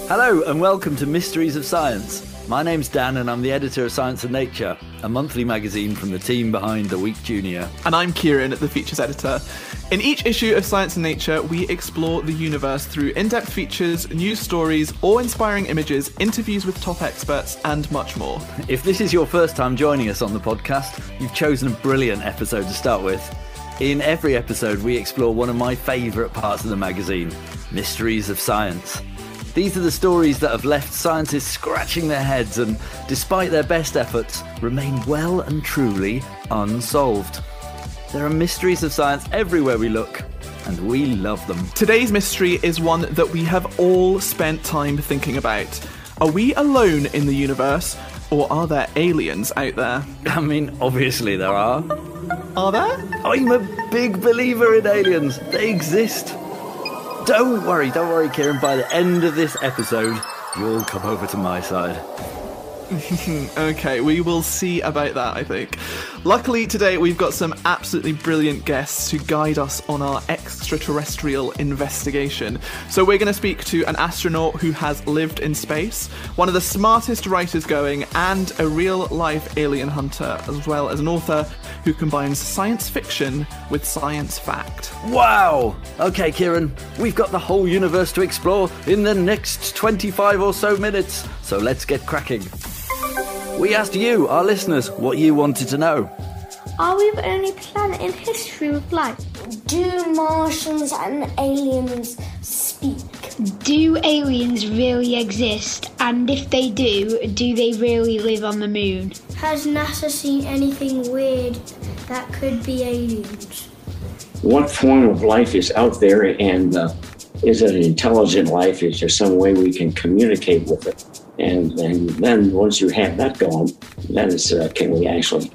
Hello and welcome to Mysteries of Science. My name's Dan and I'm the editor of Science+Nature, a monthly magazine from the team behind The Week Junior. And I'm Ciaran, the features editor. In each issue of Science+Nature, we explore the universe through in-depth features, news stories, awe-inspiring images, interviews with top experts, and much more. If this is your first time joining us on the podcast, you've chosen a brilliant episode to start with. In every episode, we explore one of my favourite parts of the magazine, Mysteries of Science. These are the stories that have left scientists scratching their heads and, despite their best efforts, remain well and truly unsolved. There are mysteries of science everywhere we look, and we love them. Today's mystery is one that we have all spent time thinking about. Are we alone in the universe, or are there aliens out there? I mean, obviously there are. Are there? I'm a big believer in aliens. They exist. Don't worry, Ciaran. By the end of this episode, you'll come over to my side. Okay, we will see about that, I think. Luckily, today we've got some absolutely brilliant guests to guide us on our extraterrestrial investigation. So we're going to speak to an astronaut who has lived in space, one of the smartest writers going, and a real-life alien hunter, as well as an author who combines science fiction with science fact. Wow! Okay, Ciaran, we've got the whole universe to explore in the next 25 or so minutes, so let's get cracking. We asked you, our listeners, what you wanted to know. Are we the only planet in history with life? Do Martians and aliens speak? Do aliens really exist? And if they do they really live on the moon? Has NASA seen anything weird that could be aliens? What form of life is out there, and is it an intelligent life? Is there some way we can communicate with it? And then once you have that going, then it's can we actually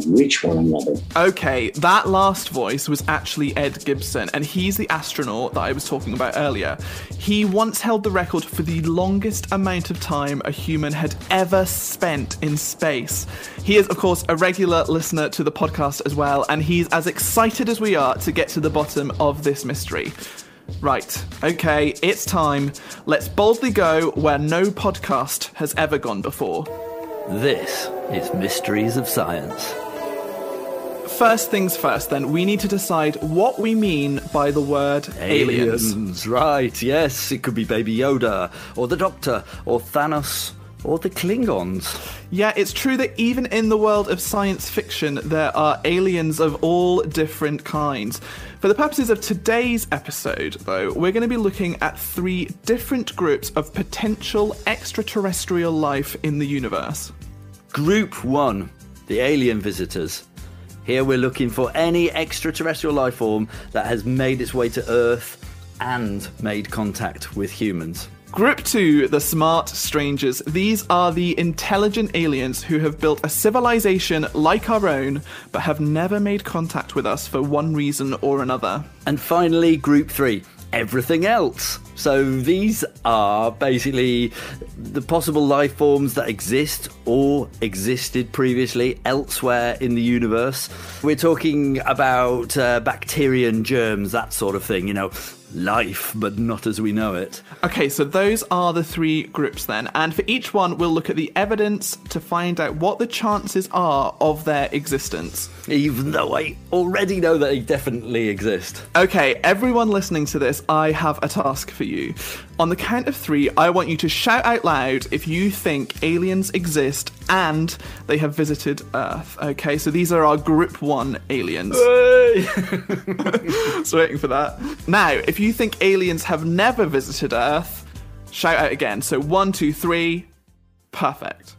reach one another? Okay, that last voice was actually Ed Gibson, and he's the astronaut that I was talking about earlier. He once held the record for the longest amount of time a human had ever spent in space. He is, of course, a regular listener to the podcast as well, and he's as excited as we are to get to the bottom of this mystery. Right, okay, it's time. Let's boldly go where no podcast has ever gone before. This is Mysteries of Science. First things first, then, we need to decide what we mean by the word aliens. Right, yes, it could be Baby Yoda, or the Doctor, or Thanos, or the Klingons. Yeah, it's true that even in the world of science fiction, there are aliens of all different kinds. For the purposes of today's episode, though, we're going to be looking at 3 different groups of potential extraterrestrial life in the universe. Group 1, the alien visitors. Here we're looking for any extraterrestrial life form that has made its way to Earth and made contact with humans. Group 2, the smart strangers. These are the intelligent aliens who have built a civilization like our own, but have never made contact with us for one reason or another. And finally, Group 3, everything else. So these are basically the possible life forms that exist or existed previously elsewhere in the universe. We're talking about bacteria and germs, that sort of thing, life, but not as we know it. Okay, so those are the 3 groups then, and for each one we'll look at the evidence to find out what the chances are of their existence. Even though I already know that they definitely exist. Okay, everyone listening to this, I have a task for you. On the count of 3, I want you to shout out loud if you think aliens exist and they have visited Earth. Okay, so these are our Group 1 aliens. Just waiting for that. Now, if you think aliens have never visited Earth, shout out again. So 1, 2, 3. Perfect.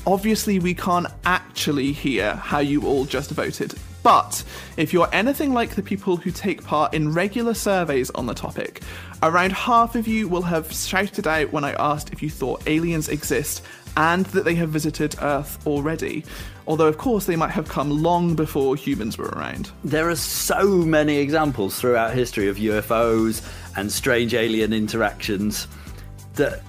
Obviously, we can't actually hear how you all just voted. But if you're anything like the people who take part in regular surveys on the topic, around half of you will have shouted out when I asked if you thought aliens exist and that they have visited Earth already. Although, of course, they might have come long before humans were around. There are so many examples throughout history of UFOs and strange alien interactions that,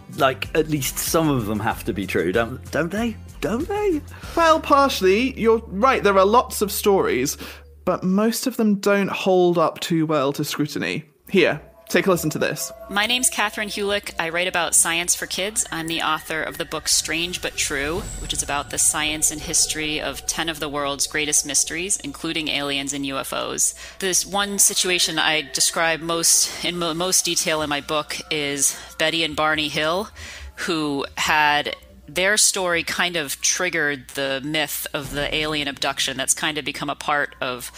at least some of them have to be true, don't they? Don't they? Well, partially. You're right, there are lots of stories, but most of them don't hold up too well to scrutiny. Here, Take a listen to this. My name's Catherine Hulick. I write about science for kids. I'm the author of the book Strange But True, which is about the science and history of 10 of the world's greatest mysteries, including aliens and UFOs. This one situation I describe in most detail in my book is Betty and Barney Hill, who had their story kind of triggered the myth of the alien abduction that's kind of become a part of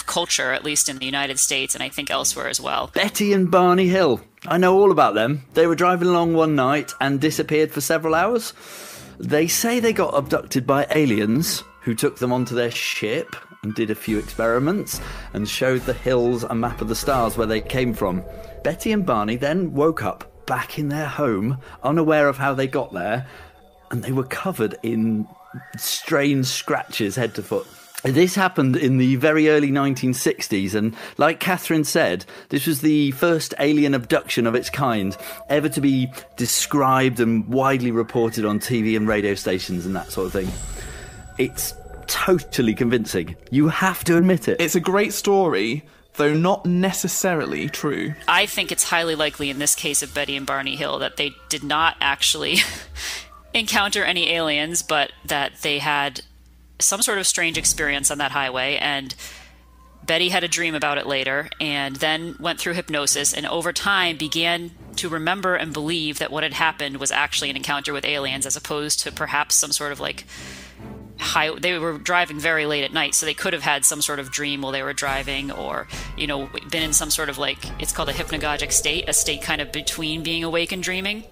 culture, at least in the United States and I think elsewhere as well. Betty and Barney Hill. I know all about them. They were driving along one night and disappeared for several hours. They say they got abducted by aliens who took them onto their ship and did a few experiments and showed the Hills a map of the stars where they came from. Betty and Barney then woke up back in their home, unaware of how they got there, and they were covered in strange scratches head to foot. This happened in the very early 1960s, and like Catherine said, this was the first alien abduction of its kind ever to be described and widely reported on TV and radio stations and that sort of thing. It's totally convincing. You have to admit it. It's a great story, though not necessarily true. I think it's highly likely in this case of Betty and Barney Hill that they did not actually encounter any aliens, but that they had some sort of strange experience on that highway, and Betty had a dream about it later and then went through hypnosis and over time began to remember and believe that what had happened was actually an encounter with aliens as opposed to perhaps some sort of they were driving very late at night, so they could have had some sort of dream while they were driving, or been in some sort of it's called a hypnagogic state, a state kind of between being awake and dreaming.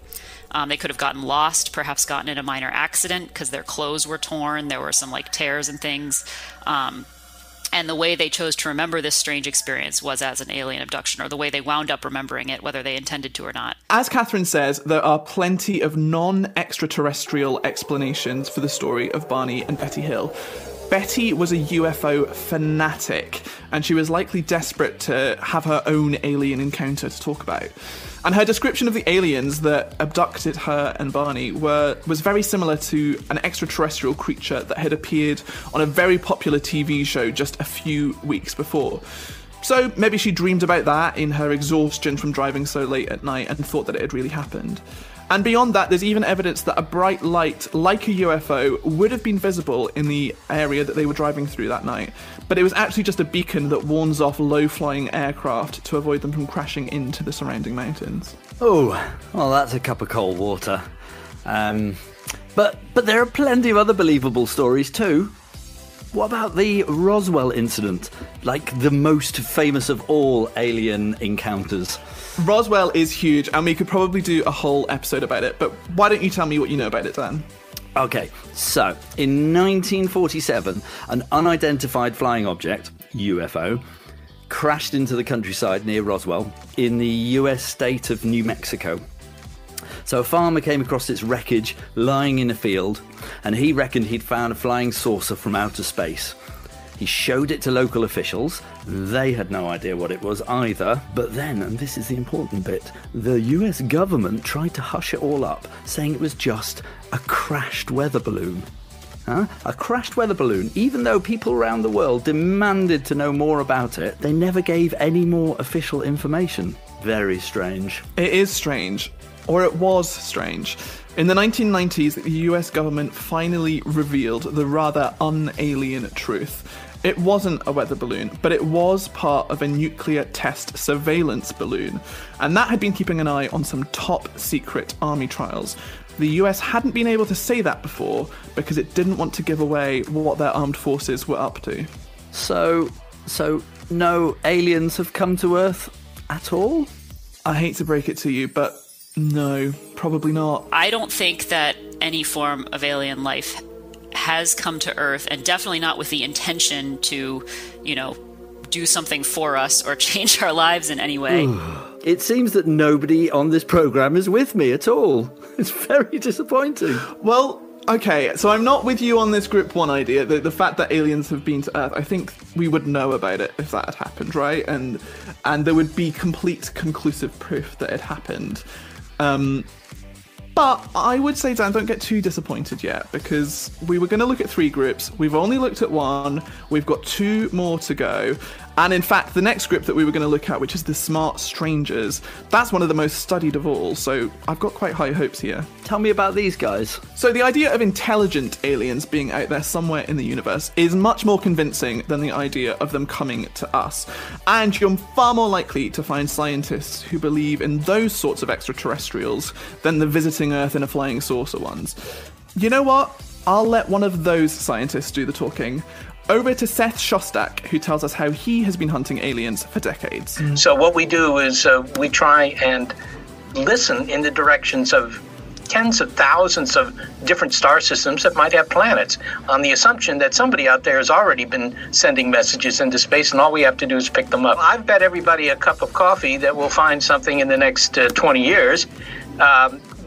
They could have gotten lost, perhaps gotten in a minor accident because their clothes were torn. There were some tears and things. And the way they chose to remember this strange experience was as an alien abduction, or the way they wound up remembering it, whether they intended to or not. As Catherine says, there are plenty of non-extraterrestrial explanations for the story of Barney and Betty Hill. Betty was a UFO fanatic, and she was likely desperate to have her own alien encounter to talk about. And her description of the aliens that abducted her and Barney was very similar to an extraterrestrial creature that had appeared on a very popular TV show just a few weeks before. So maybe she dreamed about that in her exhaustion from driving so late at night and thought that it had really happened. And beyond that, there's even evidence that a bright light, like a UFO, would have been visible in the area that they were driving through that night. But it was actually just a beacon that warns off low-flying aircraft to avoid them from crashing into the surrounding mountains. Oh, well, that's a cup of cold water. But there are plenty of other believable stories too. What about the Roswell incident? The most famous of all alien encounters. Roswell is huge, and we could probably do a whole episode about it, but why don't you tell me what you know about it, Dan? Okay, so in 1947, an unidentified flying object, UFO, crashed into the countryside near Roswell in the US state of New Mexico. So a farmer came across its wreckage lying in a field, and he reckoned he'd found a flying saucer from outer space. He showed it to local officials. They had no idea what it was either. But then, and this is the important bit, the US government tried to hush it all up, saying it was just a crashed weather balloon. A crashed weather balloon. Even though people around the world demanded to know more about it, they never gave any more official information. Very strange. It is strange. Or it was strange. In the 1990s, the US government finally revealed the rather un-alien truth. It wasn't a weather balloon, but it was part of a nuclear test surveillance balloon. And that had been keeping an eye on some top secret army trials. The US hadn't been able to say that before because it didn't want to give away what their armed forces were up to. So no aliens have come to Earth at all? I hate to break it to you, but no, probably not. I don't think that any form of alien life has come to Earth, and definitely not with the intention to, do something for us or change our lives in any way. It seems that nobody on this programme is with me at all. It's very disappointing. Well, okay, so I'm not with you on this group one idea, the fact that aliens have been to Earth. I think we would know about it if that had happened, right? And there would be complete, conclusive proof that it happened. But I would say, Dan, don't get too disappointed yet, because we were going to look at 3 groups. We've only looked at 1. We've got 2 more to go. And in fact, the next group that we were going to look at, which is the smart strangers, that's one of the most studied of all, so I've got quite high hopes here. Tell me about these guys. So the idea of intelligent aliens being out there somewhere in the universe is much more convincing than the idea of them coming to us. And you're far more likely to find scientists who believe in those sorts of extraterrestrials than the visiting Earth in a flying saucer ones. You know what? I'll let one of those scientists do the talking. Over to Seth Shostak, who tells us how he has been hunting aliens for decades. So what we do is we try and listen in the directions of tens of thousands of different star systems that might have planets, on the assumption that somebody out there has already been sending messages into space, and all we have to do is pick them up. I've bet everybody a cup of coffee that we'll find something in the next 20 years.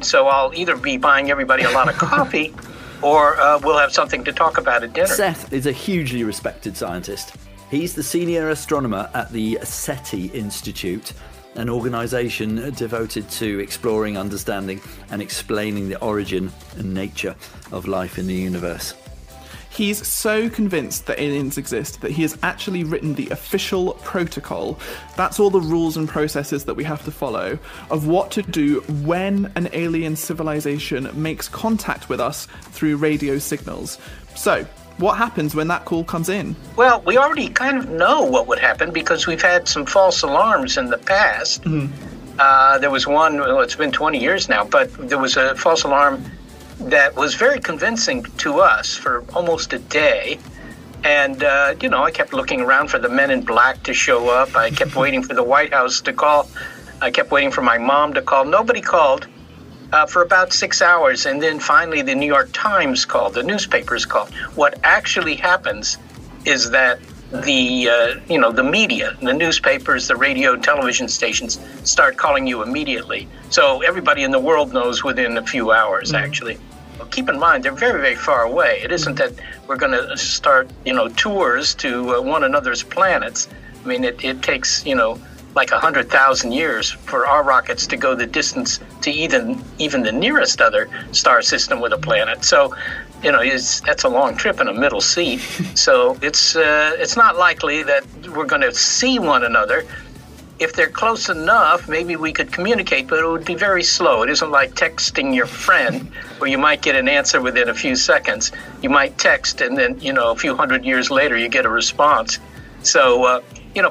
So I'll either be buying everybody a lot of coffee, or we'll have something to talk about at dinner. Seth is a hugely respected scientist. He's the senior astronomer at the SETI Institute, an organisation devoted to exploring, understanding and explaining the origin and nature of life in the universe. He's so convinced that aliens exist that he has actually written the official protocol. That's all the rules and processes that we have to follow of what to do when an alien civilization makes contact with us through radio signals. So, what happens when that call comes in? Well, we already kind of know what would happen because we've had some false alarms in the past. There was one, well, it's been 20 years now, but there was a false alarm that was very convincing to us for almost a day. And, I kept looking around for the men in black to show up. I kept waiting for the White House to call. I kept waiting for my mom to call. Nobody called for about 6 hours. And then finally the New York Times called, the newspapers called. What actually happens is that the media, the newspapers, the radio, television stations start calling you immediately. So everybody in the world knows within a few hours, actually. Keep in mind, they're very, very far away. It isn't that we're going to start, tours to one another's planets. I mean, it takes, like 100,000 years for our rockets to go the distance to even the nearest other star system with a planet. So, that's a long trip in a middle seat. So it's not likely that we're going to see one another. If they're close enough, maybe we could communicate, but it would be very slow. It isn't like texting your friend where you might get an answer within a few seconds. You might text and then, a few hundred years later you get a response. So,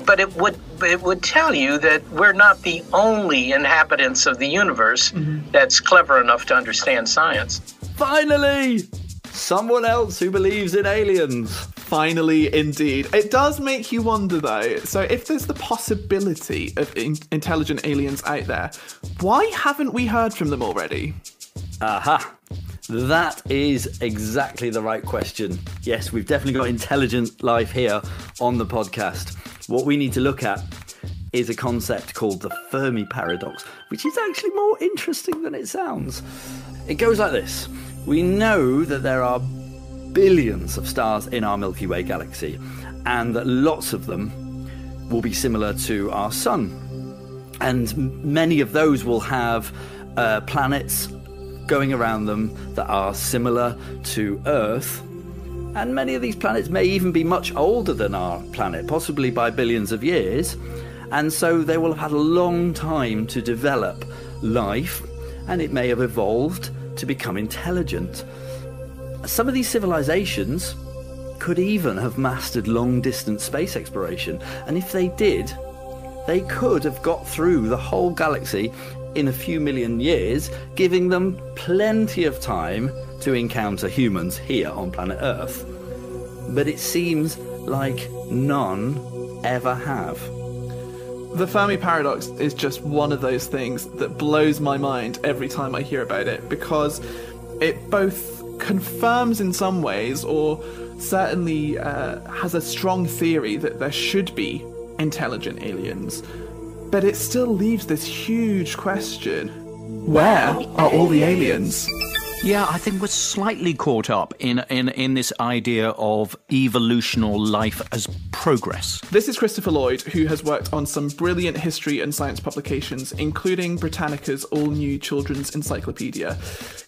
but it would tell you that we're not the only inhabitants of the universe that's clever enough to understand science. Finally! Someone else who believes in aliens. Finally, indeed. It does make you wonder, though. So if there's the possibility of intelligent aliens out there, why haven't we heard from them already? Aha. That is exactly the right question. Yes, we've definitely got intelligent life here on the podcast. What we need to look at is a concept called the Fermi paradox, which is actually more interesting than it sounds. It goes like this. We know that there are billions of stars in our Milky Way galaxy, and that lots of them will be similar to our sun. And many of those will have planets going around them that are similar to Earth. And many of these planets may even be much older than our planet, possibly by billions of years. And so they will have had a long time to develop life, and it may have evolved to become intelligent. Some of these civilizations could even have mastered long-distance space exploration, and if they did, they could have got through the whole galaxy in a few million years, giving them plenty of time to encounter humans here on planet Earth. But it seems like none ever have. The Fermi paradox is just one of those things that blows my mind every time I hear about it, because it both confirms in some ways, or certainly has a strong theory that there should be intelligent aliens, but it still leaves this huge question: where are all the aliens? Yeah, I think we're slightly caught up in this idea of evolutional life as progress. This is Christopher Lloyd, who has worked on some brilliant history and science publications, including Britannica's all-new children's encyclopedia.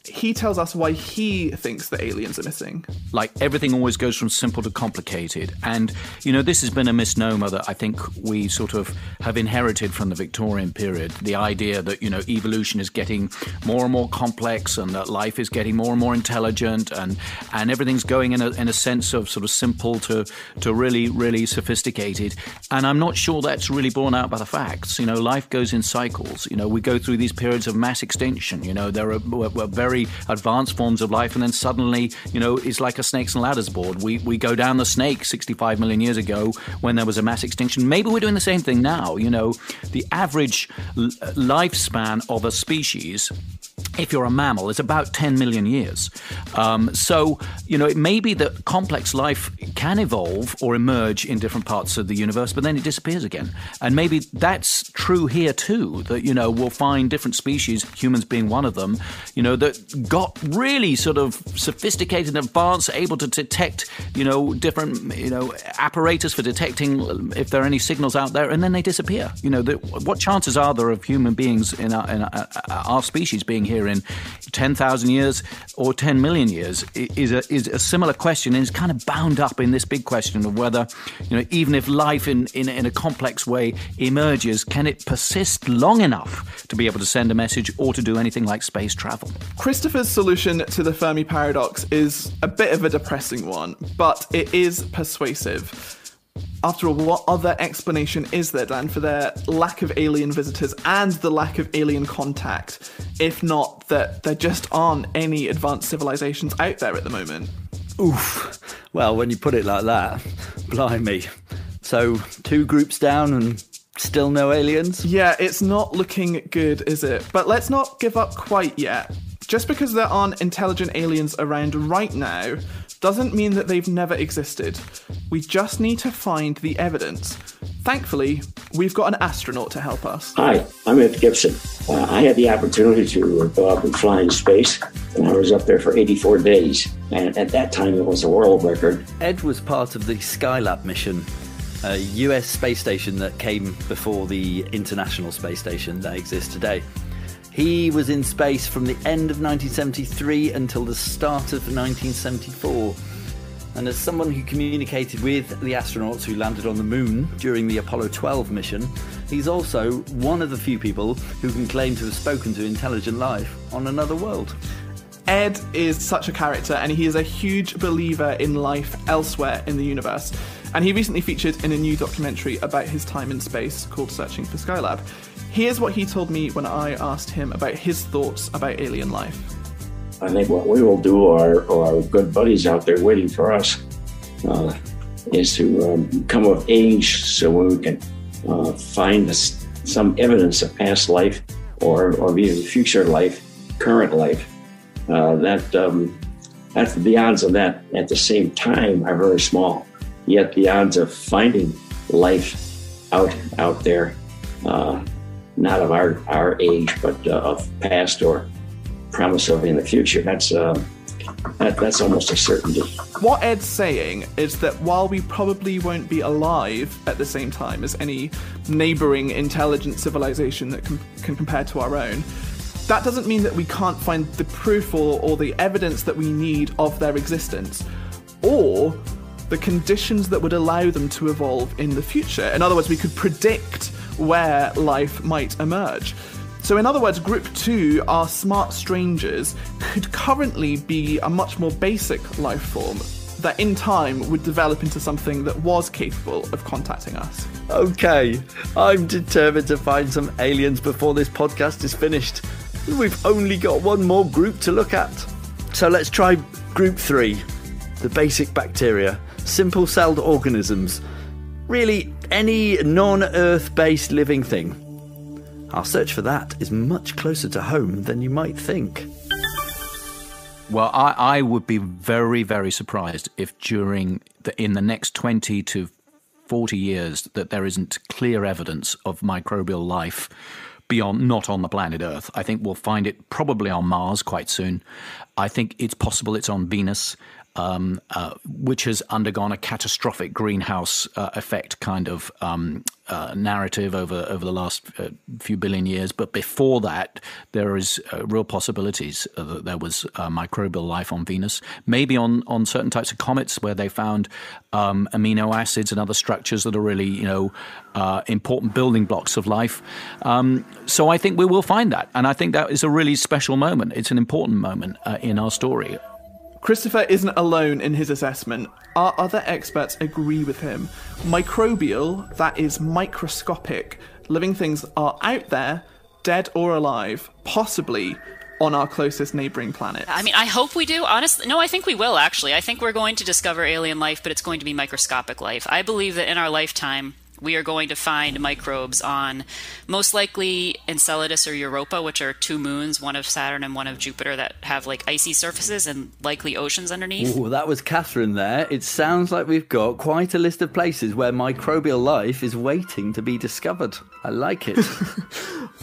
he tells us why he thinks the aliens are missing. Like, everything always goes from simple to complicated. And, this has been a misnomer that I think we sort of have inherited from the Victorian period. The idea that, evolution is getting more and more complex, and that life is getting more and more intelligent, and everything's going in a sense of sort of simple to really, really sophisticated. And I'm not sure that's really borne out by the facts. Life goes in cycles. We go through these periods of mass extinction. There are very advanced forms of life, and then suddenly, it's like a snakes and ladders board. We go down the snake 65 million years ago when there was a mass extinction. Maybe we're doing the same thing now. The average lifespan of a species, if you're a mammal, is about 10 million years. So, it may be that complex life can evolve or emerge in different parts of the universe, but then it disappears again. And maybe that's true here too, that, we'll find different species, humans being one of them, that got really sort of sophisticated and advanced, able to detect, different, apparatus for detecting if there are any signals out there, and then they disappear. What chances are there of human beings in our species being here in 10,000 years or 10 million years is a similar question, and is kind of bound up in this big question of whether, even if life in a complex way emerges, can it persist long enough to be able to send a message or to do anything like space travel? Christopher's solution to the Fermi paradox is a bit of a depressing one, but it is persuasive. After all, what other explanation is there, Dan, for their lack of alien visitors and the lack of alien contact, if not that there just aren't any advanced civilizations out there at the moment? Oof. Well, when you put it like that, blimey. So, 2 groups down and still no aliens? Yeah, it's not looking good, is it? But let's not give up quite yet. Just because there aren't intelligent aliens around right now doesn't mean that they've never existed. We just need to find the evidence. Thankfully, we've got an astronaut to help us. Hi, I'm Ed Gibson. I had the opportunity to go up and fly in space, and I was up there for 84 days. And at that time, it was a world record. Ed was part of the Skylab mission, a US space station that came before the International Space Station that exists today. He was in space from the end of 1973 until the start of 1974. And as someone who communicated with the astronauts who landed on the moon during the Apollo 12 mission, he's also one of the few people who can claim to have spoken to intelligent life on another world. Ed is such a character, and he is a huge believer in life elsewhere in the universe. And he recently featured in a new documentary about his time in space called Searching for Skylab. Here's what he told me when I asked him about his thoughts about alien life. I think what we will do, our good buddies out there waiting for us, is to come of age so we can find some evidence of past life or even future life, current life. That's the odds of that at the same time are very small. Yet the odds of finding life out there, not of our age, but of past or promise of in the future, that's almost a certainty. What Ed's saying is that while we probably won't be alive at the same time as any neighbouring intelligent civilization that can compare to our own, that doesn't mean that we can't find the proof or the evidence that we need of their existence, or the conditions that would allow them to evolve in the future. In other words, we could predict where life might emerge. So in other words, Group 2, our smart strangers, could currently be a much more basic life form that in time would develop into something that was capable of contacting us. Okay, I'm determined to find some aliens before this podcast is finished. We've only got one more group to look at. So let's try Group 3, the basic bacteria, simple-celled organisms. Really, any non-Earth-based living thing. Our search for that is much closer to home than you might think. Well, I would be very, very surprised if in the next 20 to 40 years that there isn't clear evidence of microbial life not on the planet Earth. I think we'll find it probably on Mars quite soon. I think it's possible it's on Venus. which has undergone a catastrophic greenhouse effect kind of narrative over the last few billion years. But before that, there is real possibilities that there was microbial life on Venus, maybe on certain types of comets where they found amino acids and other structures that are really, important building blocks of life. So I think we will find that. And I think that is a really special moment. It's an important moment in our story. Christopher isn't alone in his assessment. Our other experts agree with him. Microbial, that is microscopic, living things are out there, dead or alive, possibly on our closest neighbouring planet. I mean, I hope we do. Honestly, no, I think we will, actually. I think we're going to discover alien life, but it's going to be microscopic life. I believe that in our lifetime, we are going to find microbes on most likely Enceladus or Europa, which are two moons, one of Saturn and one of Jupiter, that have like icy surfaces and likely oceans underneath. Oh, that was Catherine there. It sounds like we've got quite a list of places where microbial life is waiting to be discovered. I like it.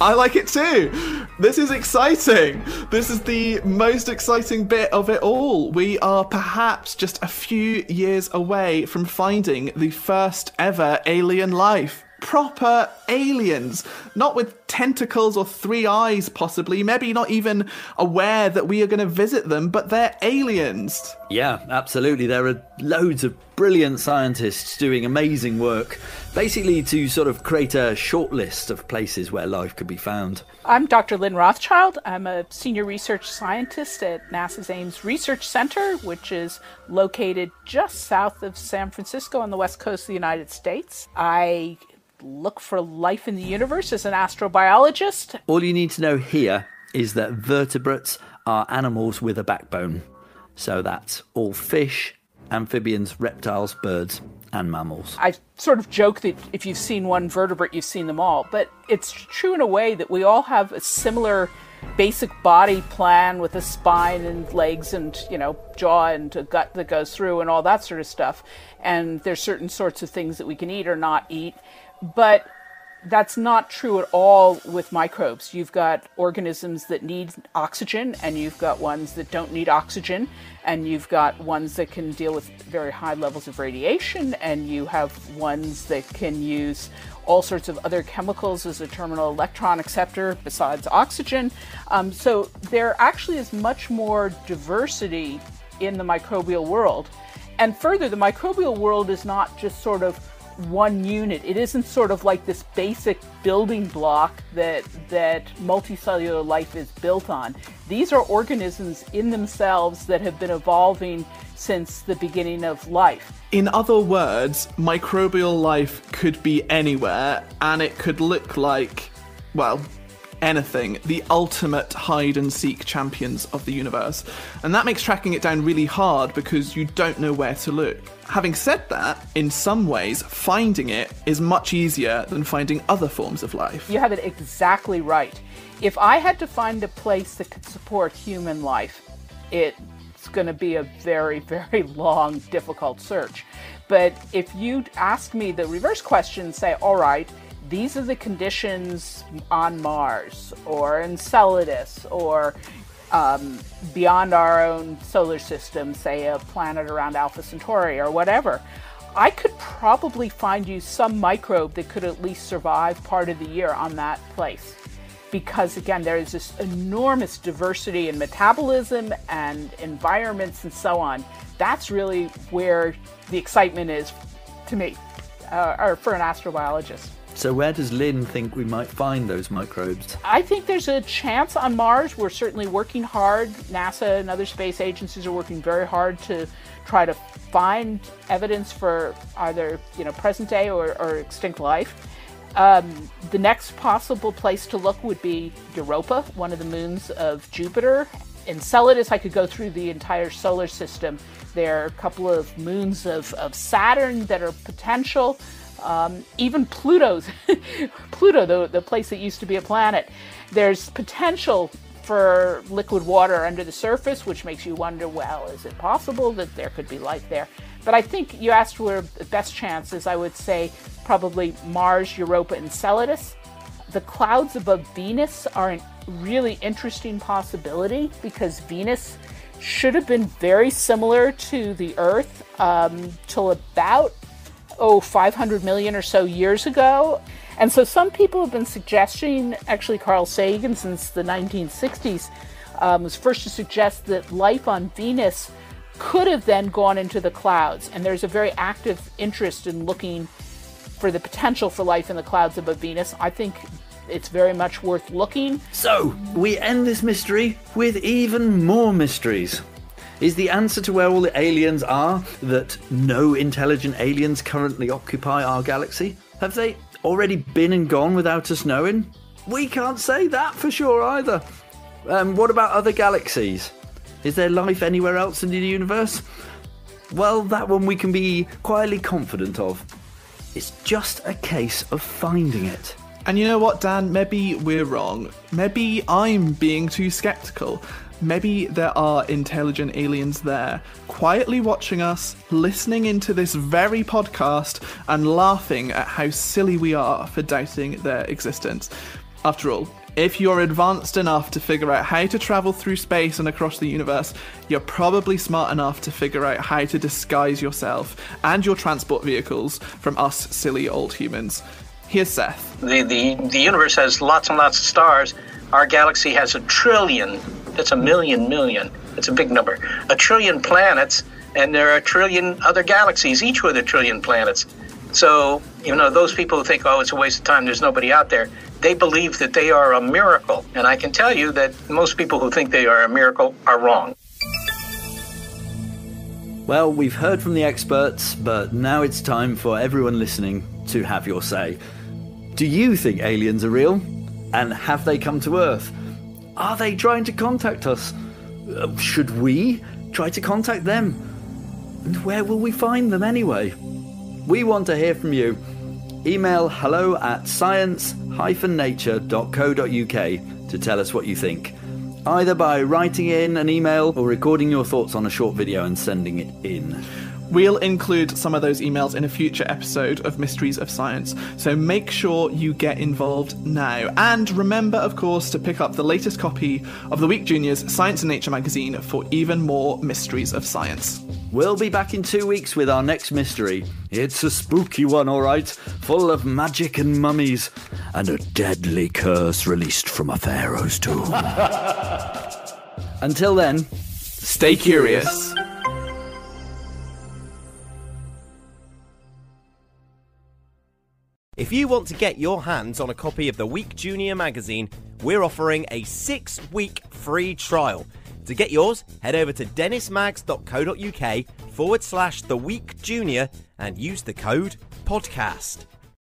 I like it too. This is exciting. This is the most exciting bit of it all. We are perhaps just a few years away from finding the first ever alien life. Proper aliens, not with tentacles or 3 eyes possibly, maybe not even aware that we are going to visit them, but they're aliens. Yeah, absolutely. There are loads of brilliant scientists doing amazing work, basically to sort of create a short list of places where life could be found. I'm Dr. Lynn Rothschild. I'm a senior research scientist at NASA's Ames Research Center, which is located just south of San Francisco on the west coast of the United States. I look for life in the universe as an astrobiologist. All you need to know here is that vertebrates are animals with a backbone. So that's all fish, amphibians, reptiles, birds, and mammals. I sort of joke that if you've seen one vertebrate, you've seen them all. But it's true in a way that we all have a similar basic body plan with a spine and legs and, jaw and a gut that goes through and all that sort of stuff. And there's certain sorts of things that we can eat or not eat. But that's not true at all with microbes. You've got organisms that need oxygen, and you've got ones that don't need oxygen, and you've got ones that can deal with very high levels of radiation, and you have ones that can use all sorts of other chemicals as a terminal electron acceptor besides oxygen. So there actually is much more diversity in the microbial world. And further, the microbial world is not just sort of one unit. It isn't sort of like this basic building block that multicellular life is built on. These are organisms in themselves that have been evolving since the beginning of life. In other words, microbial life could be anywhere, and it could look like, anything. The ultimate hide-and-seek champions of the universe. And that makes tracking it down really hard because you don't know where to look. Having said that, in some ways, finding it is much easier than finding other forms of life. You have it exactly right. If I had to find a place that could support human life, it's going to be a very, very long, difficult search. But if you'd ask me the reverse question, say, all right, these are the conditions on Mars or Enceladus or beyond our own solar system, say a planet around Alpha Centauri or whatever, I could probably find you some microbe that could at least survive part of the year on that place. Because again, there is this enormous diversity in metabolism and environments and so on. That's really where the excitement is to me, or for an astrobiologist. So where does Lynn think we might find those microbes? I think there's a chance on Mars. We're certainly working hard. NASA and other space agencies are working very hard to try to find evidence for either present day or extinct life. The next possible place to look would be Europa, one of the moons of Jupiter. Enceladus, I could go through the entire solar system. There are a couple of moons of Saturn that are potential. Even Pluto's Pluto, the place that used to be a planet, there's potential for liquid water under the surface, which makes you wonder, well, is it possible that there could be life there? But I think you asked where the best chances. I would say probably Mars, Europa, and Enceladus. The clouds above Venus are a really interesting possibility because Venus should have been very similar to the Earth till about 500 million or so years ago. And so some people have been suggesting, actually Carl Sagan since the 1960s was first to suggest that life on Venus could have then gone into the clouds. And there's a very active interest in looking for the potential for life in the clouds above Venus. I think it's very much worth looking. So, we end this mystery with even more mysteries. Is the answer to where all the aliens are that no intelligent aliens currently occupy our galaxy? Have they already been and gone without us knowing? We can't say that for sure either. What about other galaxies? Is there life anywhere else in the universe? Well, that one we can be quietly confident of. It's just a case of finding it. And you know what, Dan? Maybe we're wrong. Maybe I'm being too skeptical. Maybe there are intelligent aliens there, quietly watching us, listening into this very podcast, and laughing at how silly we are for doubting their existence. After all, if you're advanced enough to figure out how to travel through space and across the universe, you're probably smart enough to figure out how to disguise yourself and your transport vehicles from us silly old humans. Here's Seth. The universe has lots and lots of stars. Our galaxy has 1 trillion. That's a million. It's a big number. 1 trillion planets, and there are 1 trillion other galaxies, each with 1 trillion planets. So, those people who think, it's a waste of time, there's nobody out there, they believe that they are a miracle. And I can tell you that most people who think they are a miracle are wrong. Well, we've heard from the experts, but now it's time for everyone listening to have your say. Do you think aliens are real? And have they come to Earth? Are they trying to contact us? Should we try to contact them? And where will we find them anyway? We want to hear from you. Email hello@science-nature.co.uk to tell us what you think. Either by writing in an email or recording your thoughts on a short video and sending it in. We'll include some of those emails in a future episode of Mysteries of Science, so make sure you get involved now. And remember, of course, to pick up the latest copy of the Week Junior's Science and Nature magazine for even more Mysteries of Science. We'll be back in 2 weeks with our next mystery. It's a spooky one, all right, full of magic and mummies, and a deadly curse released from a pharaoh's tomb. Until then, stay curious. If you want to get your hands on a copy of the Week Junior magazine, we're offering a 6-week free trial. To get yours, head over to dennismags.co.uk /The Week Junior and use the code PODCAST.